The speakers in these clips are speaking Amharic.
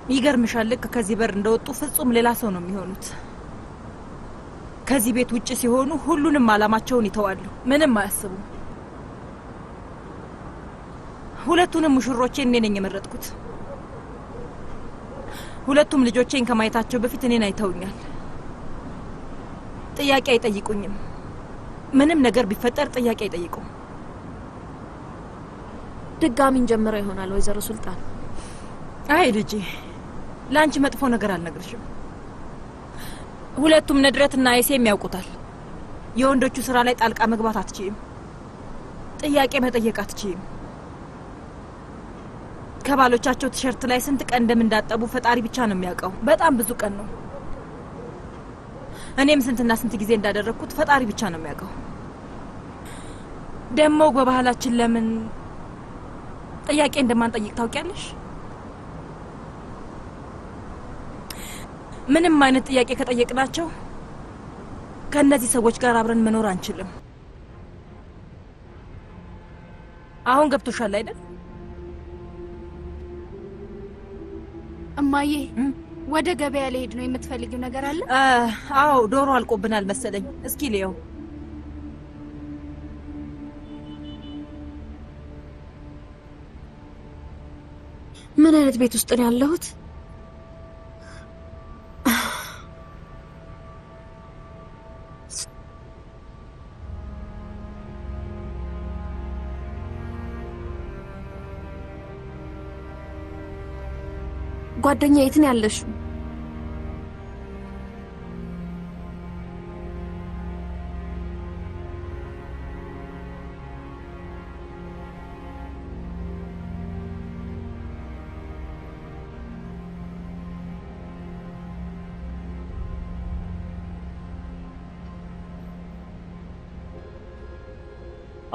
ይገርምሻል ልክ ከዚህ በር እንደወጡ ፍጹም ሌላ ሰው ነው የሚሆኑት። ከዚህ ቤት ውጪ ሲሆኑ ሁሉንም አላማቸውን ይተዋሉ፣ ምንም አያስቡም። ሁለቱንም ሙሽሮቼን እኔ ነኝ የመረጥኩት። ሁለቱም ልጆቼን ከማየታቸው በፊት እኔን አይተውኛል። ጥያቄ አይጠይቁኝም። ምንም ነገር ቢፈጠር ጥያቄ አይጠይቁም። ድጋሚን ጀምረው ይሆናል ወይዘሮ ሱልጣን። አይ ልጄ ላንቺ መጥፎ ነገር አልነግርሽም። ሁለቱም ነድረትና አይሴም ያውቁታል። የወንዶቹ ስራ ላይ ጣልቃ መግባት አትችይም። ጥያቄ መጠየቅ አትችይም። ከባሎቻቸው ቲሸርት ላይ ስንት ቀን እንደምንዳጠቡ ፈጣሪ ብቻ ነው የሚያውቀው። በጣም ብዙ ቀን ነው። እኔም ስንትና ስንት ጊዜ እንዳደረግኩት ፈጣሪ ብቻ ነው የሚያውቀው። ደግሞ በባህላችን ለምን ጥያቄ እንደማንጠይቅ ታውቂያለሽ? ምንም አይነት ጥያቄ ከጠየቅናቸው ከእነዚህ ሰዎች ጋር አብረን መኖር አንችልም። አሁን ገብቶሻል አይደል? እማዬ ወደ ገበያ ልሄድ ነው። የምትፈልጊው ነገር አለ? አዎ ዶሮ አልቆብናል መሰለኝ። እስኪ ልየው። ምን አይነት ቤት ውስጥ ነው ያለሁት? ጓደኛ የት ነው ያለሽው?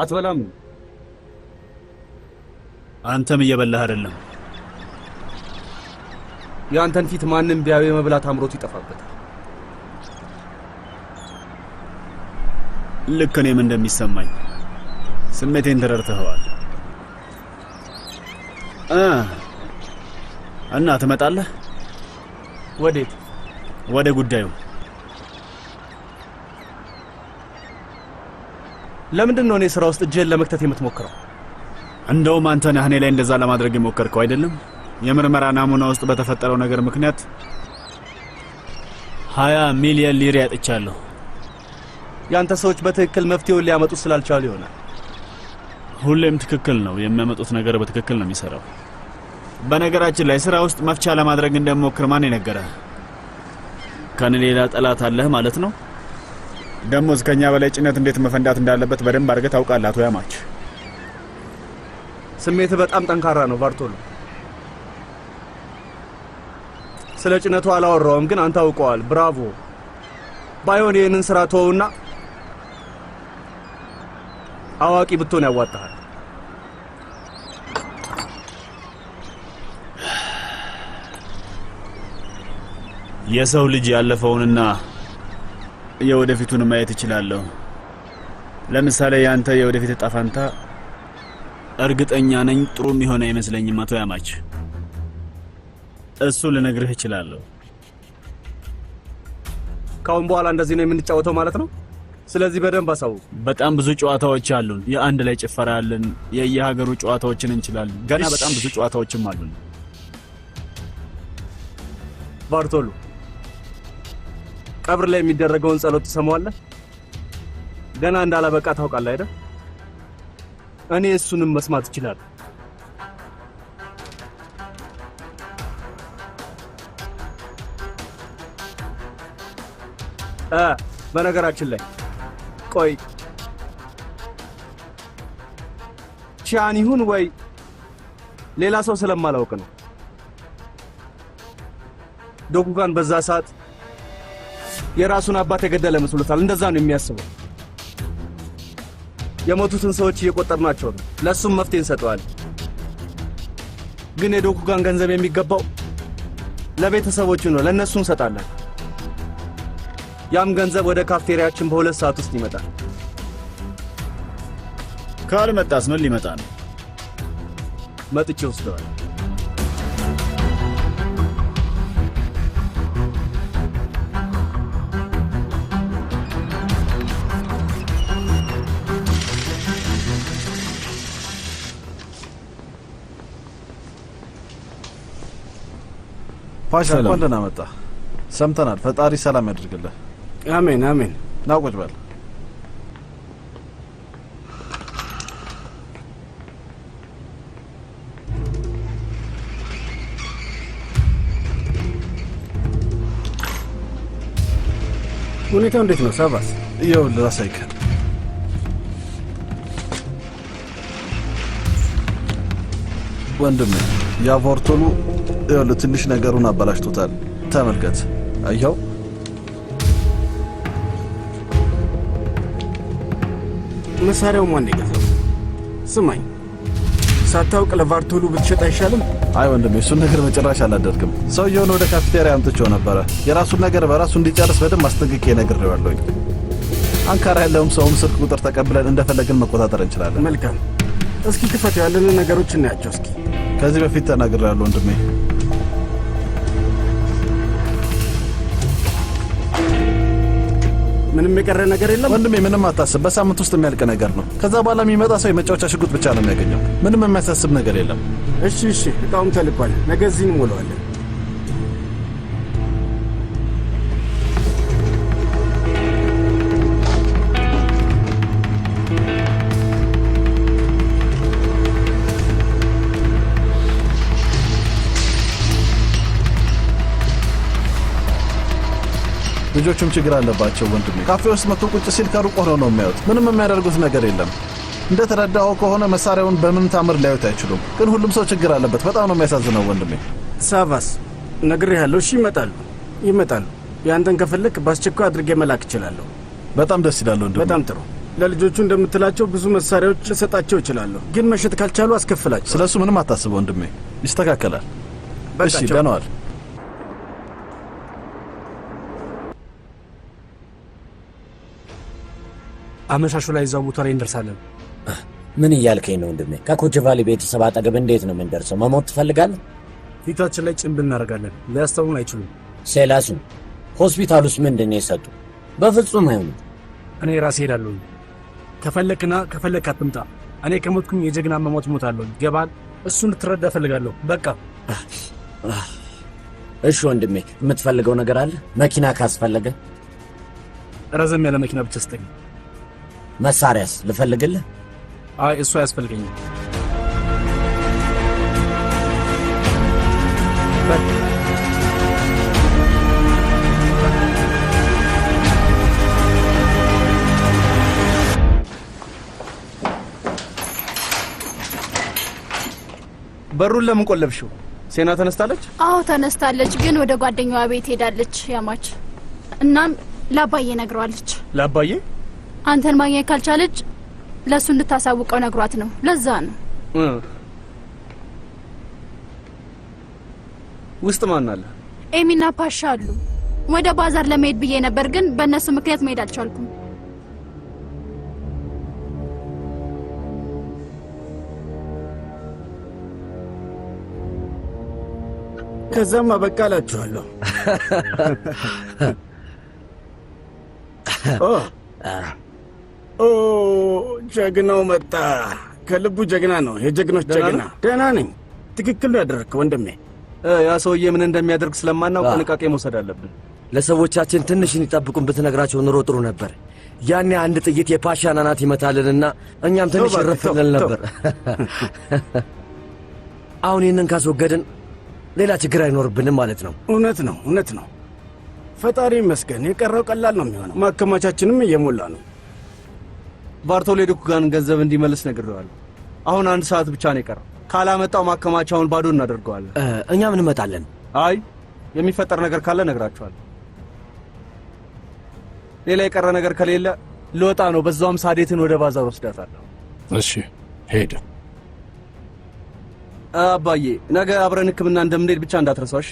አትበላም? አንተም እየበላህ አይደለም። ያንተን ፊት ማንንም ቢያዩ የመብላት አምሮት ይጠፋበታል። ልክ እኔም እንደሚሰማኝ ስሜቴን ተረድተኸዋል። እና ትመጣለህ? ወዴት? ወደ ጉዳዩ። ለምንድን ነው እኔ ስራ ውስጥ እጅህን ለመክተት የምትሞክረው? እንደውም አንተ ነህ እኔ ላይ እንደዛ ለማድረግ የሞከርከው አይደለም? የምርመራ ናሙና ውስጥ በተፈጠረው ነገር ምክንያት 20 ሚሊዮን ሊር ያጥቻለሁ። ያንተ ሰዎች በትክክል መፍትሄውን ሊያመጡ ስላልቻሉ ይሆናል። ሁሌም ትክክል ነው። የሚያመጡት ነገር በትክክል ነው የሚሰራው። በነገራችን ላይ ስራ ውስጥ መፍቻ ለማድረግ እንደሞክር ማን የነገረህ? ከኔ ሌላ ጠላት አለህ ማለት ነው? ደሞዝ ከኛ በላይ ጭነት እንዴት መፈንዳት እንዳለበት በደንብ አድርገህ ታውቃለህ አቶ ያማች። ስሜትህ በጣም ጠንካራ ነው ባርቶሎ። ስለ ጭነቱ አላወራውም፣ ግን አንተ አውቀዋል። ብራቮ። ባይሆን ይህንን ስራ ተወውና አዋቂ ብትሆን ያዋጣሃል። የሰው ልጅ ያለፈውንና የወደፊቱን ማየት ይችላል። ለምሳሌ ያንተ የወደፊት ዕጣ ፈንታ እርግጠኛ ነኝ ጥሩ የሚሆን አይመስለኝም አቶ ያማች። እሱ ልነግርህ እችላለሁ። ካሁን በኋላ እንደዚህ ነው የምንጫወተው ማለት ነው? ስለዚህ በደንብ አሳው። በጣም ብዙ ጨዋታዎች አሉን። የአንድ ላይ ጭፈራ አለን። የየሀገሩ ጨዋታዎችን እንችላለን። ገና በጣም ብዙ ጨዋታዎችም አሉን። ባርቶሎ ቀብር ላይ የሚደረገውን ጸሎት ትሰማዋለህ? ገና እንዳላበቃ ታውቃለህ አይደል? እኔ እሱንም መስማት እችላለሁ። በነገራችን ላይ ቆይ ቻን ይሁን ወይ ሌላ ሰው ስለማላውቅ ነው። ዶኩጋን በዛ ሰዓት የራሱን አባት የገደለ መስሎታል። እንደዛ ነው የሚያስበው። የሞቱትን ሰዎች እየቆጠርናቸው ነው። ለሱም መፍትሄ እንሰጠዋለን። ግን የዶኩጋን ገንዘብ የሚገባው ለቤተሰቦቹ ነው። ለነሱ እንሰጣለን። ያም ገንዘብ ወደ ካፍቴሪያችን በ2 ሰዓት ውስጥ ይመጣል። ካልመጣስ ምን ሊመጣ ነው? መጥቼ ወስደዋል። ፓሻ እንኳን ደህና መጣ። ሰምተናል። ፈጣሪ ሰላም ያድርግልህ። አሜን አሜን። ና ቁጭ በል። ሁኔታው እንዴት ነው ሳባስ? ይኸውልህ ራሳይክ ወንድሜ ያቮርቶሉ ይኸውልህ ትንሽ ነገሩን አበላሽቶታል። ተመልከት። አየኸው? መሳሪያው ማን የገዛው? ስማኝ፣ ሳታውቅ ለቫርቶሉ ብትሸጥ አይሻልም? አይ ወንድሜ እሱን ነገር በጭራሽ አላደርግም። ሰውየውን ወደ ካፍቴሪያ አምጥቼው ነበረ። የራሱን ነገር በራሱ እንዲጨርስ በደንብ አስጠንቅቄ ነግሬዋለሁኝ። አንካራ ያለውም ሰውም ስልክ ቁጥር ተቀብለን እንደፈለግን መቆጣጠር እንችላለን። መልካም። እስኪ ክፈት፣ ያለንን ነገሮች እናያቸው እስኪ። ከዚህ በፊት ተናግሬያለሁ ወንድሜ። ምንም የቀረ ነገር የለም ወንድሜ። ምንም አታስብ፣ በሳምንት ውስጥ የሚያልቅ ነገር ነው። ከዛ በኋላ የሚመጣ ሰው የመጫወቻ ሽጉጥ ብቻ ነው የሚያገኘው። ምንም የሚያሳስብ ነገር የለም። እሺ እሺ፣ እቃውም ተልኳል። ነገ እዚህ እንሞላዋለን። ልጆቹም ችግር አለባቸው ወንድሜ። ካፌ ውስጥ መጥቶ ቁጭ ሲል ከሩቅ ሆነው ነው የሚያዩት። ምንም የሚያደርጉት ነገር የለም። እንደ ተረዳኸው ከሆነ መሳሪያውን በምን ታምር ሊያዩት አይችሉም። ግን ሁሉም ሰው ችግር አለበት። በጣም ነው የሚያሳዝነው ወንድሜ። ሳቫስ ነግሬሃለሁ። እሺ ይመጣሉ። ያንተን ከፈለክ በአስቸኳይ አድርጌ መላክ እችላለሁ። በጣም ደስ ይላል ወንድሜ። በጣም ጥሩ። ለልጆቹ እንደምትላቸው ብዙ መሳሪያዎች ልሰጣቸው እችላለሁ። ግን መሸጥ ካልቻሉ አስከፍላቸው። ስለሱ ምንም አታስብ ወንድሜ፣ ይስተካከላል። እሺ ደህና ዋል። አመሻሹ ላይ እዛው ቦታ ላይ እንደርሳለን። ምን እያልከኝ ነው ወንድሜ? ከኮችቫሊ ቤተሰብ አጠገብ እንዴት ነው የምንደርሰው? መሞት ትፈልጋለህ? ፊታችን ላይ ጭንብል እናደርጋለን። ሊያስተውሉን አይችሉም። ሴላሱ ሆስፒታል ውስጥ ምንድን ነው የሰጡ? በፍጹም አይሆንም። እኔ ራሴ ሄዳለሁ። ከፈለክና ከፈለክ አትምጣ። እኔ ከሞትኩኝ የጀግና መሞት ሞታለሁ። ገባል? እሱን ልትረዳ እፈልጋለሁ። በቃ እሺ ወንድሜ፣ የምትፈልገው ነገር አለ? መኪና ካስፈለገ ረዘም ያለ መኪና ብቻ ስጠኝ። መሳሪያስ ልፈልግልህ? አይ እሱ አያስፈልገኝም። በሩን ለምን ቆለብሽው? ሴና ተነስታለች? አዎ ተነስታለች፣ ግን ወደ ጓደኛዋ ቤት ሄዳለች ያማች። እናም ላባዬ ነግሯለች። ላባዬ? አንተን ማግኘት ካልቻለች ለሱ እንድታሳውቀው ነግሯት ነው። ለዛ ነው። ውስጥ ማን አለ? ኤሚና ፓሻ አሉ። ወደ ባዛር ለመሄድ ብዬ ነበር፣ ግን በእነሱ ምክንያት መሄድ አልቻልኩም። ከዛም አበቃ እላችኋለሁ። ጀግናው መጣ። ከልቡ ጀግና ነው። የጀግኖች ጀግና። ደህና ነኝ። ትክክል ነው ያደረግከው ወንድሜ። ያ ሰውዬ ምን እንደሚያደርግ ስለማናውቅ ጥንቃቄ መውሰድ አለብን። ለሰዎቻችን ትንሽ እንዲጠብቁን ብትነግራቸው ኑሮ ጥሩ ነበር። ያኔ አንድ ጥይት የፓሻን አናት ይመታልንና እኛም ትንሽ ረፍልን ነበር። አሁን ይህንን ካስወገድን ሌላ ችግር አይኖርብንም ማለት ነው። እውነት ነው፣ እውነት ነው። ፈጣሪ ይመስገን። የቀረው ቀላል ነው የሚሆነው። ማከማቻችንም እየሞላ ነው። ባርቶሌ ዱኩጋን ገንዘብ እንዲመልስ ነግሬዋለሁ። አሁን 1 ሰዓት ብቻ ነው የቀረው። ካላመጣው ማከማቻውን ባዶ እናደርገዋለን። እኛም እንመጣለን። አይ የሚፈጠር ነገር ካለ ነግራቸዋለሁ። ሌላ የቀረ ነገር ከሌለ ልወጣ ነው። በዛውም ሳዴትን ወደ ባዛር ወስዳታለሁ። እሺ ሄደ። አባዬ ነገ አብረን ሕክምና እንደምንሄድ ብቻ እንዳትረሳሽ።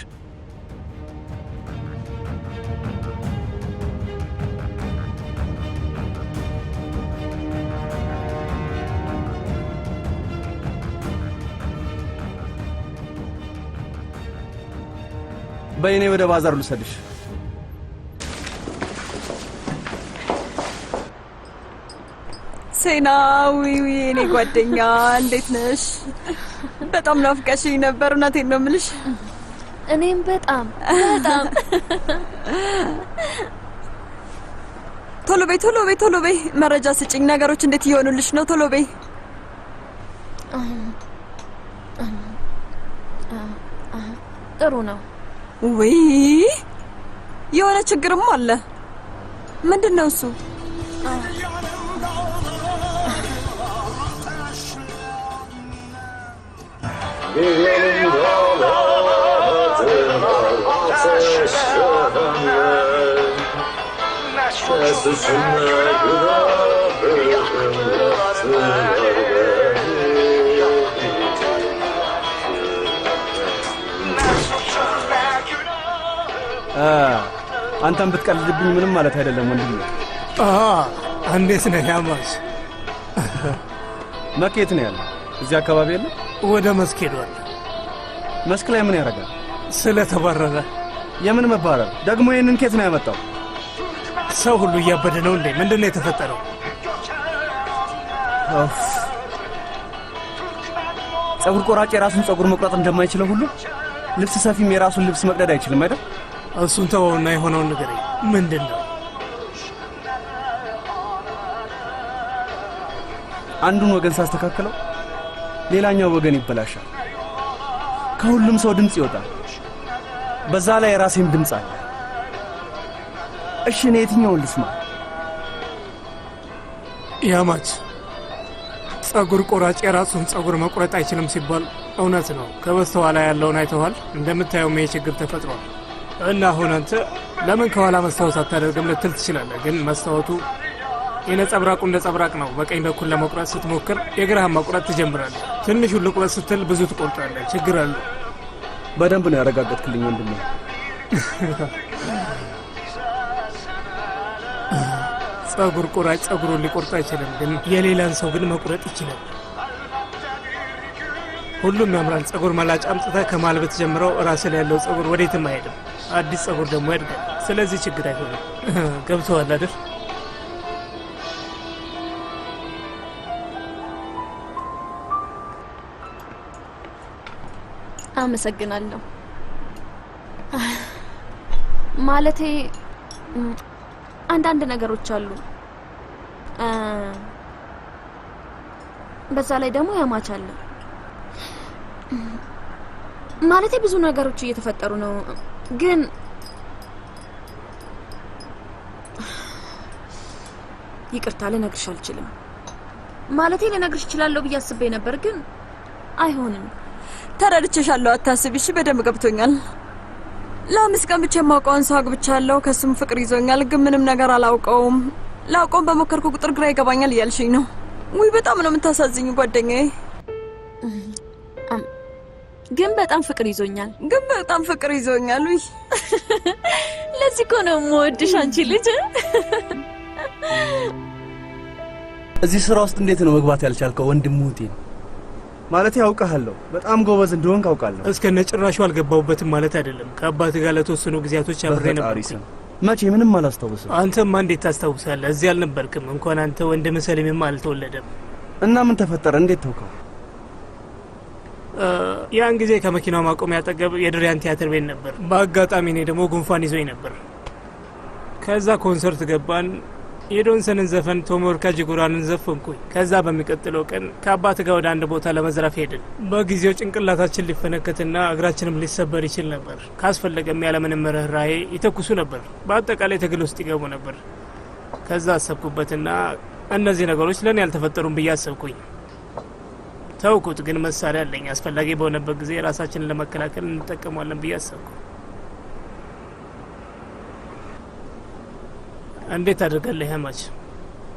በእኔ ወደ ባዛር ልሰድሽ። ሴና ዊዊ እኔ ጓደኛ እንዴት ነሽ? በጣም ናፍቀሽኝ ነበር። እውነቴን ነው የምልሽ። እኔም በጣም ቶሎ በይ መረጃ ስጭኝ። ነገሮች እንዴት እየሆኑልሽ ነው? ቶሎ በይ። ጥሩ ነው። ውይ የሆነ ችግርም አለ። ምንድን ነው እሱ? አንተም ብትቀልድብኝ ምንም ማለት አይደለም ወንድሜ። እንዴት ነህ ያማች? መኬት ነው ያለው? እዚህ አካባቢ የለ? ወደ መስክ ሄዷል። መስክ ላይ ምን ያደርጋል? ስለተባረረ። የምን መባረር ደግሞ? ይህንን ኬት ነው ያመጣው? ሰው ሁሉ እያበደ ነው እንዴ? ምንድን ነው የተፈጠረው? ጸጉር ቆራጭ የራሱን ጸጉር መቁረጥ እንደማይችለው ሁሉ ልብስ ሰፊም የራሱን ልብስ መቅደድ አይችልም አይደል? እሱን ተወውና የሆነውን ነገር ምንድን ነው? አንዱን ወገን ሳስተካክለው ሌላኛው ወገን ይበላሻል። ከሁሉም ሰው ድምፅ ይወጣል። በዛ ላይ የራሴም ድምፅ አለ። እሺ እኔ የትኛውን ልስማ? ያማች ጸጉር ቆራጭ የራሱን ጸጉር መቁረጥ አይችልም ሲባል እውነት ነው። ከበስተኋላ ያለውን አይተዋል? እንደምታየው ይሄ ችግር ተፈጥሯል። እና አሁን አንተ ለምን ከኋላ መስታወት አታደርግም ልትል ትችላለህ። ግን መስታወቱ የነጸብራቁ እንደ ጸብራቅ ነው። በቀኝ በኩል ለመቁረጥ ስትሞክር የግራህን መቁረጥ ትጀምራለህ። ትንሹን ልቁረጥ ስትል ብዙ ትቆርጣለህ። ችግር አለ። በደንብ ነው ያረጋገጥክልኝ ወንድሜ። ጸጉር ቆራጭ ጸጉሩን ሊቆርጥ አይችልም፣ ግን የሌላን ሰው ግን መቁረጥ ይችላል። ሁሉም ያምራል። ጸጉር መላጭ አምጥተህ ከማልበት ጀምረው ራስ ላይ ያለው ጸጉር ወዴትም አይሄድም። አዲስ ጸጉር ደግሞ ያድጋል። ስለዚህ ችግር አይሆንም። ገብቶሃል አይደል? አመሰግናለሁ። ማለቴ አንዳንድ ነገሮች አሉ። በዛ ላይ ደግሞ ያማች አለ። ማለቴ ብዙ ነገሮች እየተፈጠሩ ነው። ግን ይቅርታ ልነግርሽ አልችልም። ማለቴ ልነግርሽ እችላለሁ ብዬ አስቤ ነበር፣ ግን አይሆንም። ተረድቼሻለሁ፣ አታስቢ እሺ። በደንብ ገብቶኛል። ለአምስት ቀን ብቻ የማውቀውን ሰው አግብቻለሁ። ከሱም ፍቅር ይዞኛል፣ ግን ምንም ነገር አላውቀውም። ላውቀውም በሞከርኩ ቁጥር ግራ ይገባኛል እያልሽኝ ነው? ውይ በጣም ነው የምታሳዝኝ ጓደኛዬ። ግን በጣም ፍቅር ይዞኛል። ውይ ለዚህ እኮ ነው የምወድሽ አንቺ ልጅ። እዚህ ስራ ውስጥ እንዴት ነው መግባት ያልቻልከው ወንድሙቴ? ማለት ያውቃለሁ፣ በጣም ጎበዝ እንደሆንክ አውቃለሁ። እስከነ ጭራሹ አልገባሁበትም ማለት አይደለም። ከአባት ጋር ለተወሰኑ ጊዜያቶች አብሬ ነበር። መቼ? ምንም አላስታውስም። አንተማ እንዴት ታስታውሳለህ? እዚህ አልነበርክም። እንኳን አንተ ወንድም ሰሊምም አልተወለደም። እና ምን ተፈጠረ? እንዴት ተውከው? ያን ጊዜ ከመኪናው ማቆሚያ አጠገብ የድሪያን ቲያትር ቤት ነበር። በአጋጣሚ እኔ ደግሞ ጉንፋን ይዞኝ ነበር። ከዛ ኮንሰርት ገባን። የዶንሰንን ዘፈን ቶሞርካ ጅጉራንን ዘፈንኩኝ። ከዛ በሚቀጥለው ቀን ከአባት ጋር ወደ አንድ ቦታ ለመዝረፍ ሄድን። በጊዜው ጭንቅላታችን ሊፈነከትና እግራችንም ሊሰበር ይችል ነበር። ካስፈለገም ያለምንም ርህራሄ ይተኩሱ ነበር። በአጠቃላይ ትግል ውስጥ ይገቡ ነበር። ከዛ አሰብኩበትና እነዚህ ነገሮች ለእኔ ያልተፈጠሩም ብዬ አሰብኩኝ። ተውኩት። ግን መሳሪያ አለኝ። አስፈላጊ በሆነበት ጊዜ ራሳችንን ለመከላከል እንጠቀሟለን ብዬ አሰብኩ። እንዴት ታደርጋለህ ያማች?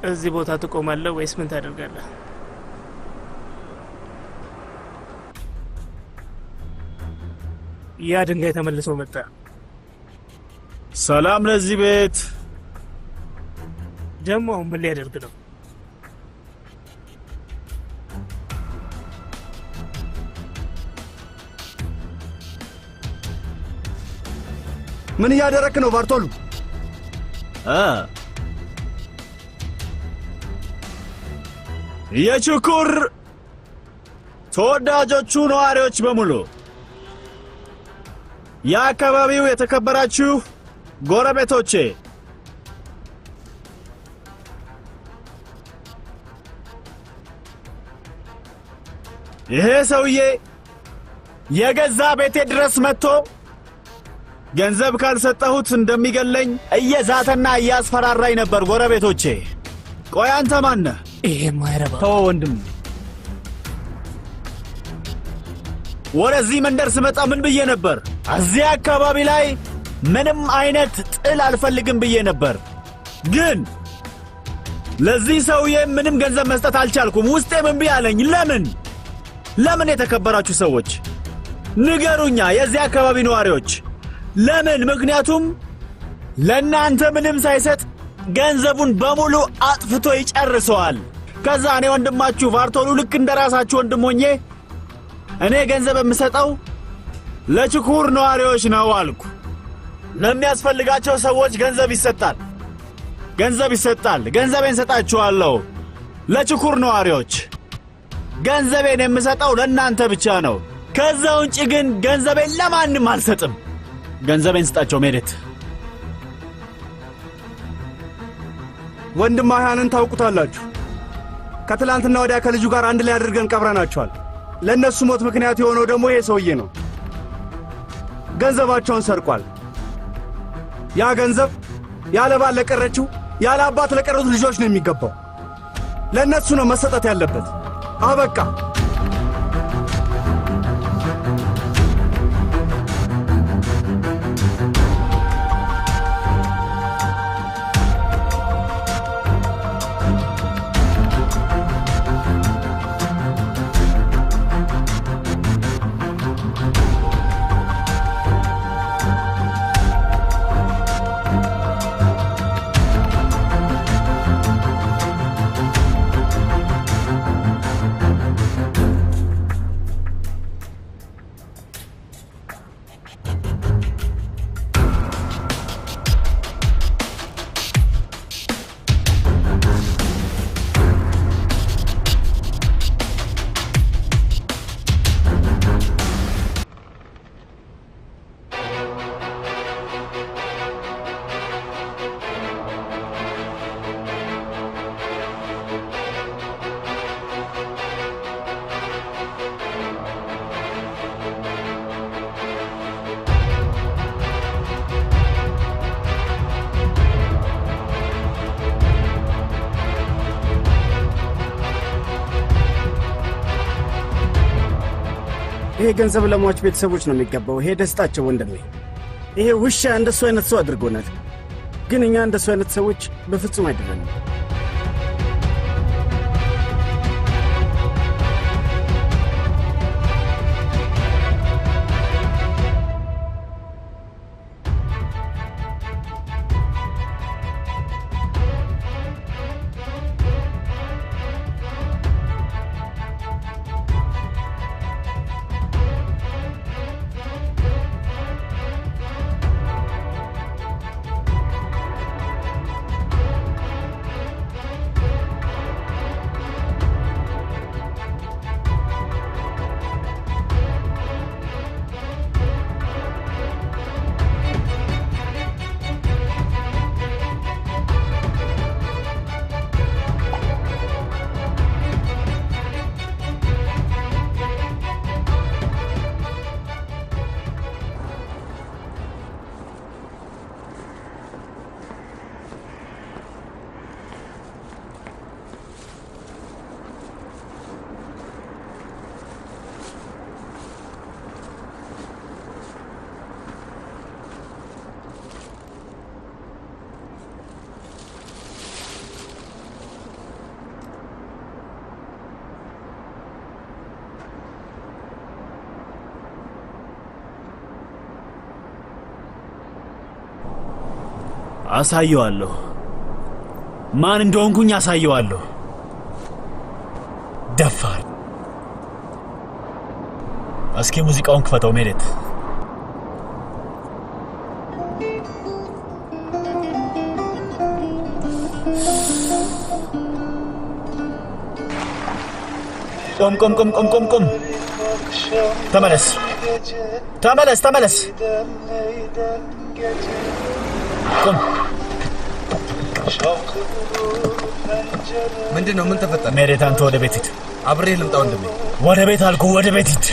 እዚህ ቦታ ትቆማለህ ወይስ ምን ታደርጋለህ? ያ ድንጋይ ተመልሶ መጣ። ሰላም ለዚህ ቤት። ደግሞ ምን ሊያደርግ ነው? ምን እያደረክ ነው ባርቶሉ? የችኩር ተወዳጆቹ ነዋሪዎች በሙሉ የአካባቢው የተከበራችሁ ጎረቤቶቼ፣ ይሄ ሰውዬ የገዛ ቤቴ ድረስ መጥቶ ገንዘብ ካልሰጠሁት እንደሚገለኝ እየዛተና እያስፈራራኝ ነበር። ጎረቤቶቼ፣ ቆይ አንተ ማን ነህ? ይሄ ማይረባ ተወው ወንድም። ወደዚህ መንደር ስመጣ ምን ብዬ ነበር? እዚህ አካባቢ ላይ ምንም አይነት ጥል አልፈልግም ብዬ ነበር። ግን ለዚህ ሰውዬ ምንም ገንዘብ መስጠት አልቻልኩም። ውስጤም እምቢ አለኝ። ለምን የተከበራችሁ ሰዎች ንገሩኛ፣ የዚህ አካባቢ ነዋሪዎች ለምን? ምክንያቱም ለእናንተ ምንም ሳይሰጥ ገንዘቡን በሙሉ አጥፍቶ ይጨርሰዋል። ከዛ እኔ ወንድማችሁ ቫርቶሉ ልክ እንደ ራሳችሁ ወንድም ሆኜ እኔ ገንዘብ የምሰጠው ለችኩር ነዋሪዎች ነው አልኩ። ለሚያስፈልጋቸው ሰዎች ገንዘብ ይሰጣል። ገንዘቤን ሰጣችኋለሁ ለችኩር ነዋሪዎች። ገንዘቤን የምሰጠው ለእናንተ ብቻ ነው። ከዛ ውጭ ግን ገንዘቤን ለማንም አልሰጥም። ገንዘቤን ስጣቸው። ሜዴት ወንድም አህያንን ታውቁታላችሁ። ከትላንትና ወዲያ ከልጁ ጋር አንድ ላይ አድርገን ቀብረናቸዋል። ለእነሱ ሞት ምክንያት የሆነው ደግሞ ይሄ ሰውዬ ነው። ገንዘባቸውን ሰርቋል። ያ ገንዘብ ያለ ባል ለቀረችው፣ ያለ አባት ለቀሩት ልጆች ነው የሚገባው። ለእነሱ ነው መሰጠት ያለበት። አበቃ። ይሄ ገንዘብ ለሟች ቤተሰቦች ነው የሚገባው። ይሄ ደስታቸው ወንድሜ። ይሄ ውሻ እንደሱ አይነት ሰው አድርጎናል። ግን እኛ እንደሱ አይነት ሰዎች በፍጹም አይደለንም። አሳየዋለሁ። ማን እንደሆንኩኝ አሳየዋለሁ። ደፋር። እስኪ ሙዚቃውን ክፈተው ሜዴት። ቆም። ተመለስ። ተመለስ ተመለስ። ቁም። ምንድን ነው? ምን ተፈጠረ? ሜሬት፣ አንተ ወደ ቤት ሂድ። አብሬ ልምጣ ወንድሜ? ወደ ቤት አልኩህ፣ ወደ ቤት ሂድ።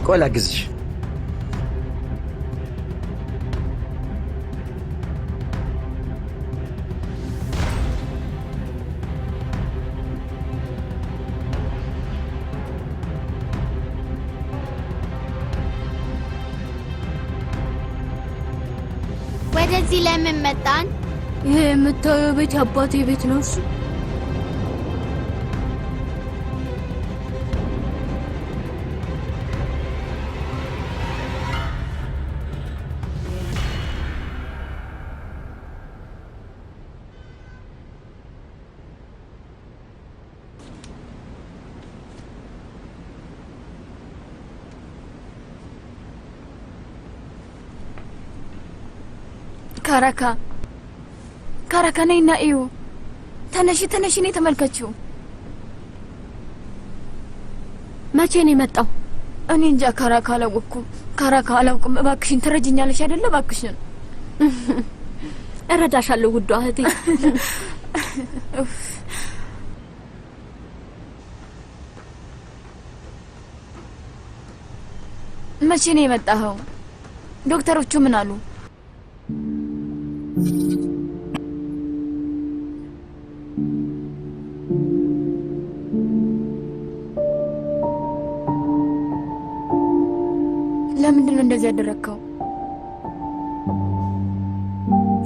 ቆይ ላግዝሽ። ወደዚህ ለምን መጣን? ይሄ የምታየው ቤት የአባቴ ቤት ነው። እሱ ካራካ ነይና እዩ። ተነሺ እኔ ተመልከችው። መቼ ነው የመጣው? እኔ እንጃ ካራካ አላወቅኩም። ካራካ አላውቅም። እባክሽን ትረጅኛለሽ አይደለ? እባክሽን። እረዳሻለሁ ውዷ እህቴ። መቼ ነው የመጣኸው? ዶክተሮቹ ምን አሉ? ለምንድን ነው እንደዚህ ያደረግከው?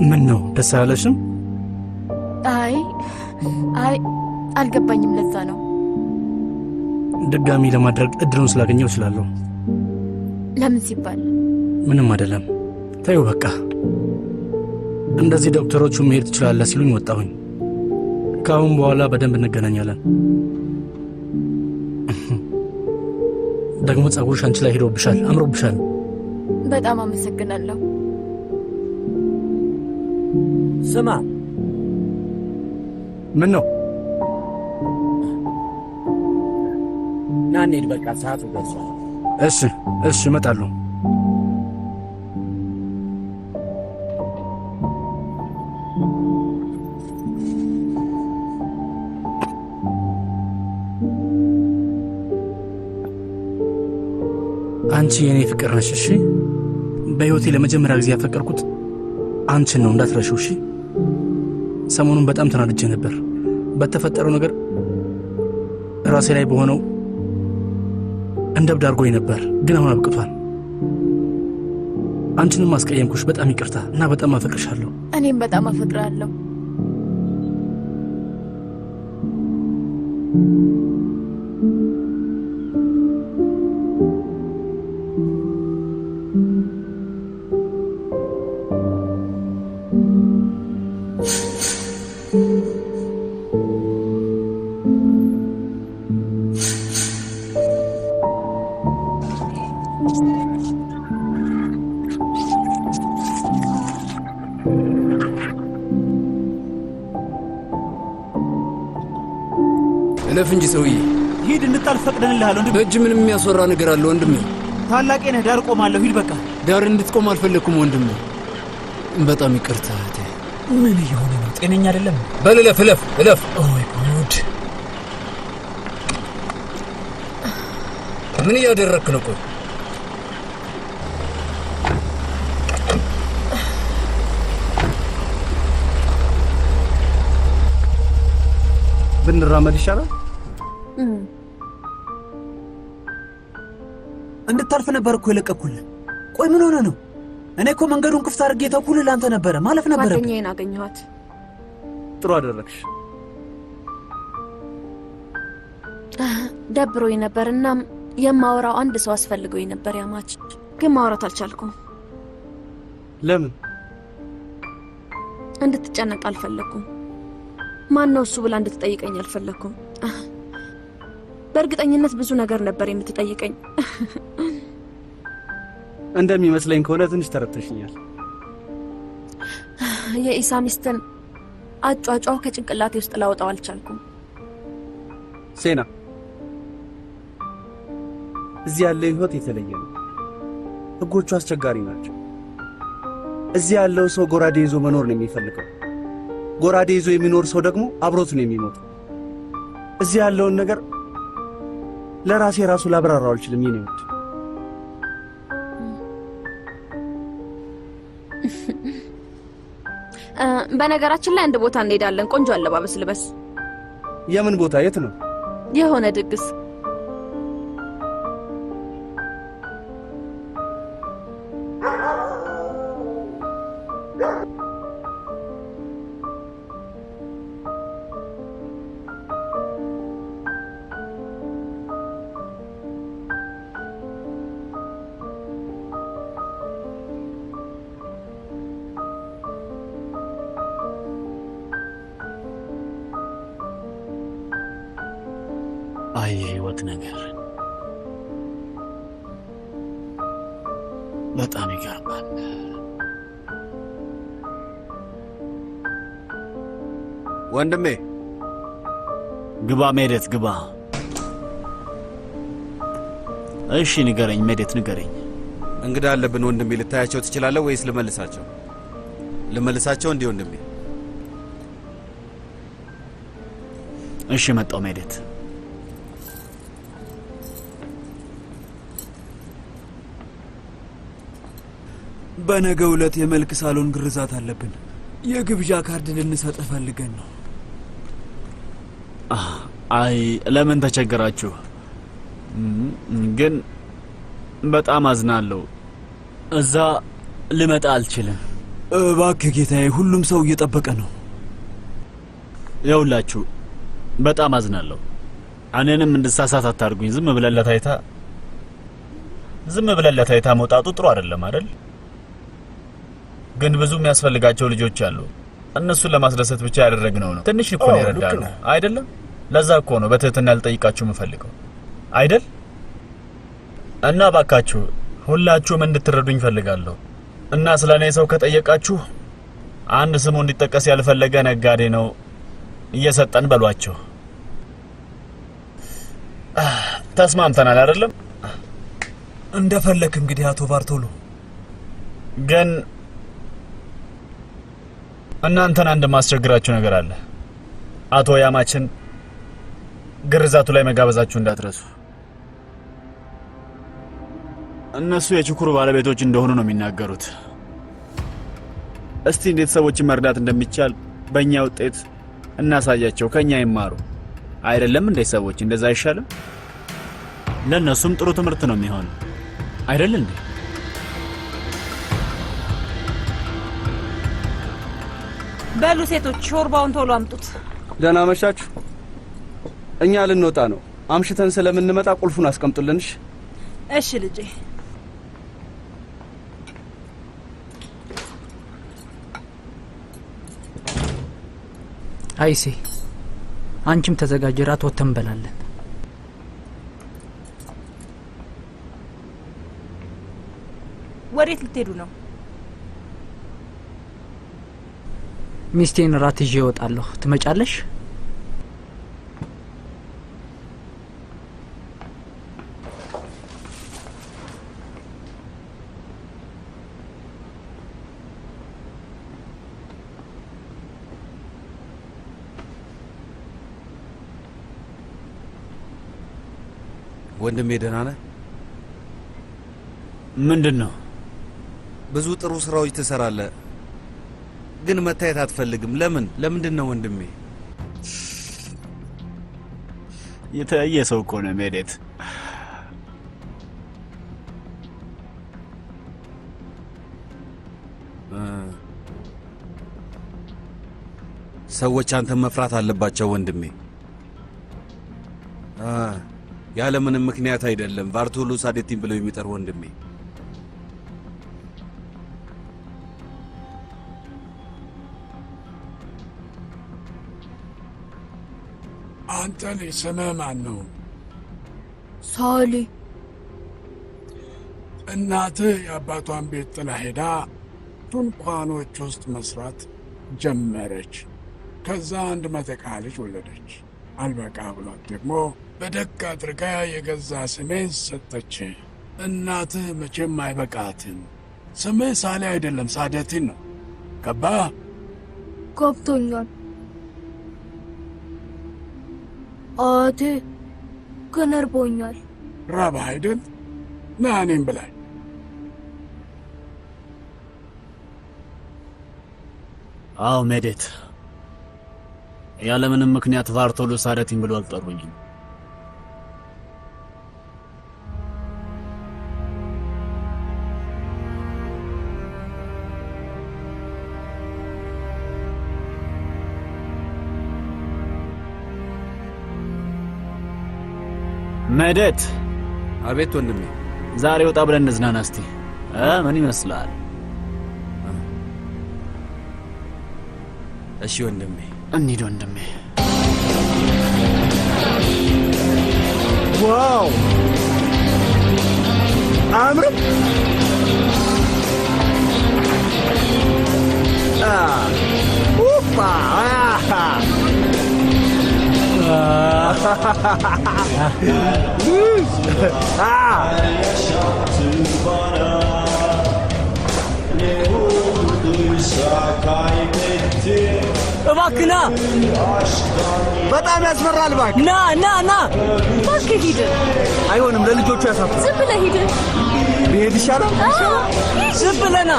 ምን ነው ደስ አላለሽም? አይ አልገባኝም። ለዛ ነው። ድጋሚ ለማድረግ እድሉን ስላገኘው እችላለሁ። ለምን ሲባል? ምንም አይደለም። ተይው በቃ። እንደዚህ ዶክተሮቹ መሄድ ትችላለህ ሲሉኝ ወጣሁኝ። ከአሁን በኋላ በደንብ እንገናኛለን። ደግሞ ጸጉርሽ አንቺ ላይ ሄዶብሻል፣ አምሮብሻል። በጣም አመሰግናለሁ። ስማ፣ ምን ነው? ና እንሂድ በቃ፣ ሰዓቱ ደርሷል። እሺ እመጣለሁ። አንቺ የኔ ፍቅር ነሽ። እሺ በህይወቴ ለመጀመሪያ ጊዜ ያፈቀርኩት አንቺን ነው፣ እንዳትረሺው። እሺ ሰሞኑን በጣም ተናድጄ ነበር በተፈጠረው ነገር። ራሴ ላይ በሆነው እንደ እብድ አድርጎኝ ነበር፣ ግን አሁን አብቅቷል። አንቺንም አስቀየምኩሽ፣ በጣም ይቅርታ እና በጣም አፈቅርሻለሁ። እኔም በጣም አፈቅራለሁ። እለፍ እንጂ ሰውዬ። ሂድ፣ እንድታልፍ ፈቅደንልሃል ወንድሜ። በእጅ ምንም የሚያስወራ ነገር አለ ወንድሜ? ታላቄ ነህ፣ ዳር ቆማለሁ። ሂድ በቃ። ዳር እንድትቆም አልፈለግኩም ወንድሜ። በጣም ይቅርታ እህቴ። ምን እየሆነ ነው? ጤነኛ አይደለም። በል እለፍ እለፍ እለፍ። ኦይ ጉድ! ምን እያደረግክ ነው? ቆይ ብንራመድ ይሻላል። እንድታልፍ ነበር እኮ የለቀኩልህ። ቆይ ምን ሆነ ነው? እኔ እኮ መንገዱን ክፍት አድርጌ ተኩልህ ለአንተ ነበረ ማለፍ ነበረ። ጓደኛዬን አገኘኋት። ጥሩ አደረግሽ። ደብሮኝ ነበር። እናም የማወራው አንድ ሰው አስፈልጎኝ ነበር ያማች፣ ግን ማውራት አልቻልኩም። ለምን? እንድትጨነቅ አልፈለኩም። ማን ነው እሱ ብላ እንድትጠይቀኝ አልፈለኩም። በእርግጠኝነት ብዙ ነገር ነበር የምትጠይቀኝ። እንደሚመስለኝ ከሆነ ትንሽ ተረድተሽኛል። የኢሳ ሚስትን አጫጫው ከጭንቅላቴ ውስጥ ላወጣው አልቻልኩም። ሴና፣ እዚህ ያለው ህይወት የተለየ ነው። ህጎቹ አስቸጋሪ ናቸው። እዚህ ያለው ሰው ጎራዴ ይዞ መኖር ነው የሚፈልገው። ጎራዴ ይዞ የሚኖር ሰው ደግሞ አብሮት ነው የሚሞተው። እዚህ ያለውን ነገር ለራሴ ራሱ ላብራራው አልችልም። የኔ ውድ በነገራችን ላይ አንድ ቦታ እንሄዳለን። ቆንጆ አለባበስ ልበስ። የምን ቦታ? የት ነው? የሆነ ድግስ። አይ የህይወት ነገር በጣም ይገርማል። ወንድሜ ግባ። ሜዴት ግባ። እሺ ንገረኝ ሜዴት፣ ንገረኝ። እንግዳ አለብን ወንድሜ። ልታያቸው ትችላለህ ወይስ ልመልሳቸው? ልመልሳቸው እንዴ ወንድሜ? እሺ መጣው ሜዴት። በነገው ዕለት የመልክ ሳሎን ግርዛት አለብን። የግብዣ ካርድ ልንሰጥ ፈልገን ነው። አይ ለምን ተቸገራችሁ? ግን በጣም አዝናለሁ። እዛ ልመጣ አልችልም። እባክህ ጌታዬ፣ ሁሉም ሰው እየጠበቀ ነው። ይኸውላችሁ በጣም አዝናለሁ። እኔንም እንድሳሳት አታርጉኝ። ዝም ብለን ለታይታ መውጣቱ ጥሩ አይደለም አይደል? ግን ብዙ የሚያስፈልጋቸው ልጆች አሉ። እነሱን ለማስደሰት ብቻ ያደረግነው ነው። ትንሽ እኮ ነው የረዳነው አይደለም? ለዛ እኮ ነው በትህትና ልጠይቃችሁ የምፈልገው አይደል? እና ባካችሁ ሁላችሁም እንድትረዱኝ ፈልጋለሁ። እና ስለኔ ሰው ከጠየቃችሁ አንድ ስሙ እንዲጠቀስ ያልፈለገ ነጋዴ ነው እየሰጠን በሏቸው። ተስማምተናል አይደለም? እንደፈለክ እንግዲህ አቶ ባርቶሎ። ግን እናንተን አንድ ማስቸግራችሁ ነገር አለ። አቶ ያማችን ግርዛቱ ላይ መጋበዛችሁ እንዳትረሱ። እነሱ የችኩሩ ባለቤቶች እንደሆኑ ነው የሚናገሩት። እስቲ እንዴት ሰዎችን መርዳት እንደሚቻል በእኛ ውጤት እናሳያቸው፣ ከኛ ይማሩ። አይደለም እንዴ ሰዎች? እንደዛ አይሻልም? ለእነሱም ጥሩ ትምህርት ነው የሚሆነው አይደል እንዴ? በሉ ሴቶች ሾርባውን ቶሎ አምጡት። ደህና መሻችሁ። እኛ ልንወጣ ነው። አምሽተን ስለምንመጣ ቁልፉን አስቀምጡልንሽ። እሺ ልጄ። አይሴ አንቺም ተዘጋጅ፣ ራት ወተን እንበላለን። ወዴት ልትሄዱ ነው? ሚስቴን ራት ይዤ እወጣለሁ። ትመጫለሽ? ወንድሜ ደህና ነህ? ምንድን ነው? ብዙ ጥሩ ስራዎች ትሰራለህ፣ ግን መታየት አትፈልግም። ለምንድን ነው ወንድሜ? የተለየ ሰው እኮ ነው ሜዴት። ሰዎች አንተን መፍራት አለባቸው ወንድሜ። ያለ ምንም ምክንያት አይደለም ቫርቶሎ ሳዴቲን ብለው የሚጠሩ ወንድሜ። አንተ ልጅ ስምህ ማን ነው? ሳሊ። እናትህ የአባቷን ቤት ጥላ ሄዳ ድንኳኖች ውስጥ መስራት ጀመረች። ከዛ አንድ መተካ ልጅ ወለደች። አልበቃ ብሏት ደግሞ በደግ አድርጋ የገዛ ስሜን ሰጠች። እናትህ መቼም አይበቃትም። ስምህ ሳሊ አይደለም ሳደቲን ነው። ገባ? ገብቶኛል። አቴ ግን እርቦኛል። ራብህ አይደል? ና እኔም ብላኝ። አዎ ሜዴት፣ ያለምንም ምክንያት ቫርቶሎ ሳደቲን ብሎ አልጠሩኝም። ሜዴት። አቤት ወንድሜ። ዛሬ ወጣ ብለን እንዝናና እስቲ። ምን ይመስላል? እሺ ወንድሜ። እንሂድ ወንድሜ። ዋው አምር ኡፓ እባክህ ና። በጣም ያስፈራል። እባክህ ና ና ና። እባክህ ሂድ። አይሆንም፣ ለልጆቹ ያሳፍራል። ዝም ብለህ ሂድ። ብሄድ ይሻላል። ዝም ብለህ ና።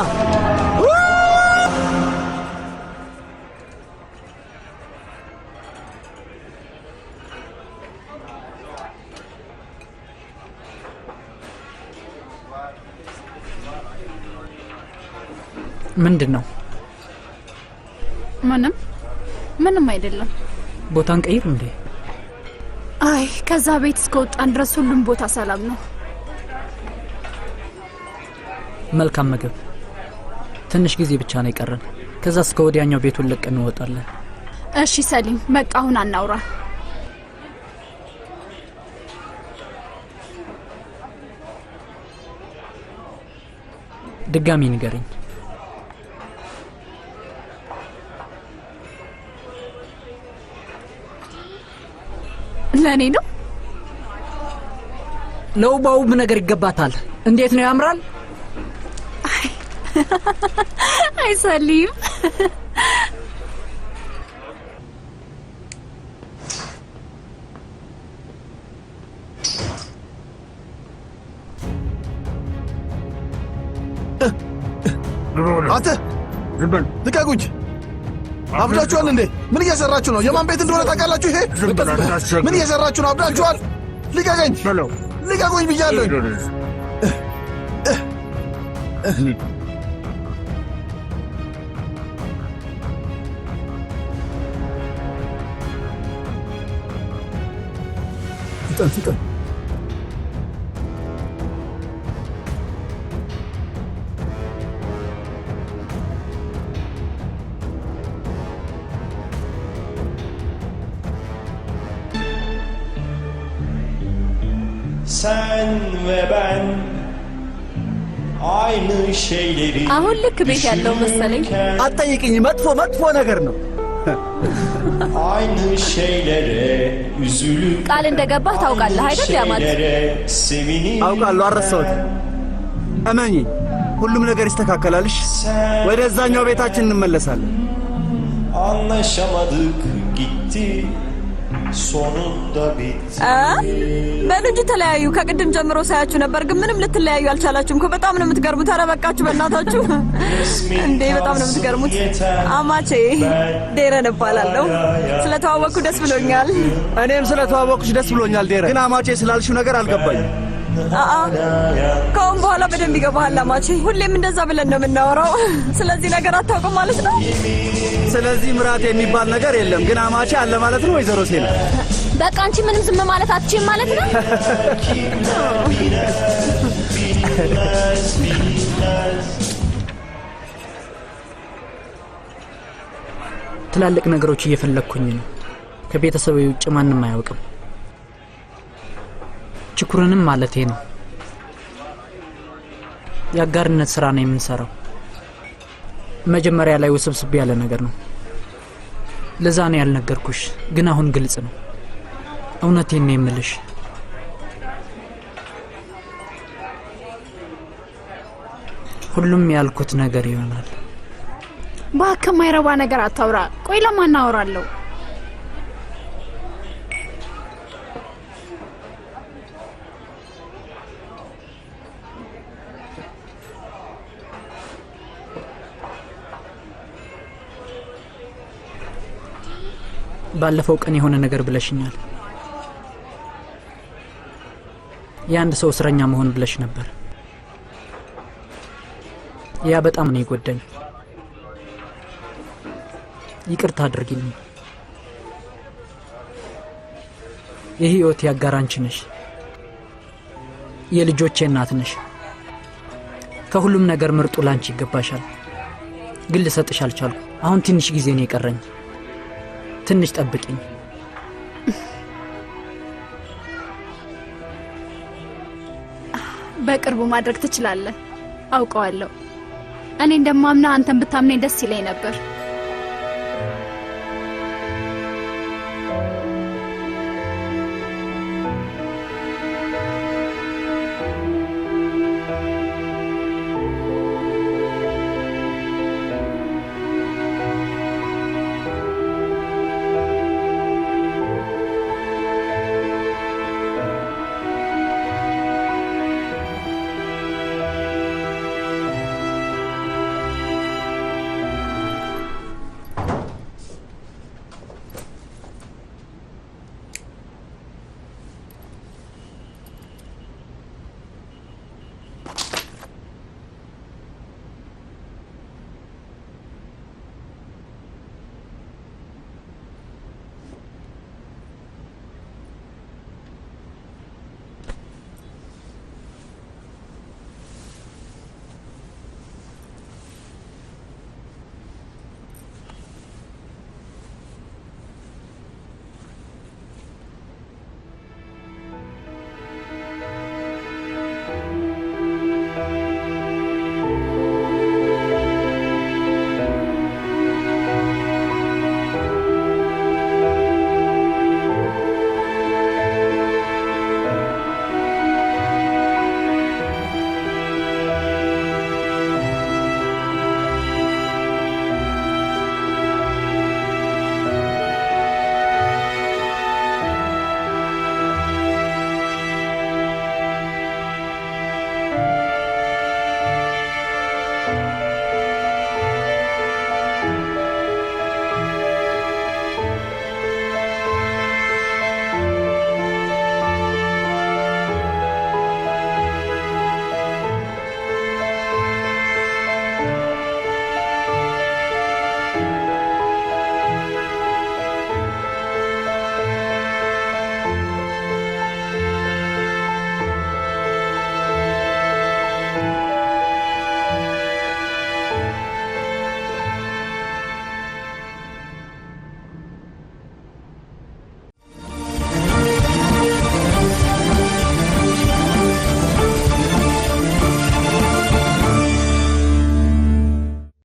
ምንድን ነው? ምንም አይደለም። ቦታን ቀይር እንዴ? አይ ከዛ ቤት እስከወጣን ድረስ ሁሉም ቦታ ሰላም ነው። መልካም ምግብ። ትንሽ ጊዜ ብቻ ነው የቀረን። ከዛ እስከ ወዲያኛው ቤቱን ለቀን እንወጣለን። እሺ ሰሊም፣ በቃ አሁን አናውራ። ድጋሚ ንገረኝ። ለኔ ነው? ለውባውብ ነገር ይገባታል። እንዴት ነው ያምራል? አይ ሰሊም፣ አንተ ልቀቁኝ! አብዳችኋል እንዴ? ምን እየሰራችሁ ነው? የማን ቤት እንደሆነ ታውቃላችሁ? ይሄ ምን እየሰራችሁ ነው? አብዳችኋል! ልቀቀኝ! ልቀቁኝ ብያለሁኝ! ፍጠን! Sen ve ben aynı şeyleri አሁን ልክ ቤት ያለው መሰለኝ። አትጠይቅኝ። መጥፎ ነገር ነው። aynı şeylere üzülüp ቃል እንደገባህ ታውቃለህ አይደል? ያማት አውቃለሁ፣ አረሳሁት። እመኚ፣ ሁሉም ነገር ይስተካከላልሽ። ወደዛኛው ቤታችን እንመለሳለን። anlaşamadık gitti sonunda bitti በልጅ ተለያዩ። ከቅድም ጀምሮ ሳያችሁ ነበር፣ ግን ምንም ልትለያዩ አልቻላችሁም እኮ። በጣም ነው የምትገርሙት። ኧረ በቃችሁ በእናታችሁ እንዴ! በጣም ነው የምትገርሙት። አማቼ ዴረን እባላለሁ። ስለተዋወቅኩ ደስ ብሎኛል። እኔም ስለተዋወቅኩሽ ደስ ብሎኛል ዴረን። ግን አማቼ ስላልሽው ነገር አልገባኝም። ከአሁን በኋላ በደንብ ይገባሃል አማቼ። ሁሌም እንደዛ ብለን ነው የምናወራው። ስለዚህ ነገር አታውቅም ማለት ነው። ስለዚህ ምራት የሚባል ነገር የለም። ግን አማቼ አለ ማለት ነው። ወይዘሮ ሴና በቃ አንቺ ምንም ዝም ማለት አትችይም ማለት ነው። ትላልቅ ነገሮች እየፈለግኩኝ ነው። ከቤተሰቤ ውጭ ማንም አያውቅም። ችኩርንም ማለቴ ነው። የአጋርነት ስራ ነው የምንሰራው። መጀመሪያ ላይ ውስብስብ ያለ ነገር ነው። ለዛ ነው ያልነገርኩሽ። ግን አሁን ግልጽ ነው። እውነቴን ነው የምልሽ። ሁሉም ያልኩት ነገር ይሆናል። እባክህ ማይረባ ነገር አታውራ። ቆይ ለማን አወራለሁ? ባለፈው ቀን የሆነ ነገር ብለሽኛል። የአንድ ሰው እስረኛ መሆን ብለሽ ነበር። ያ በጣም ነው የጎዳኝ። ይቅርታ አድርጊልኝ። የህይወት ያጋር አንቺ ነሽ። የልጆቼ እናት ነሽ። ከሁሉም ነገር ምርጡ ላንቺ ይገባሻል። ግን ልሰጥሽ አልቻልኩ። አሁን ትንሽ ጊዜ ነው የቀረኝ። ትንሽ ጠብቂኝ። በቅርቡ ማድረግ ትችላለህ። አውቀዋለሁ። እኔ እንደማምና አንተን ብታምነኝ ደስ ይለኝ ነበር።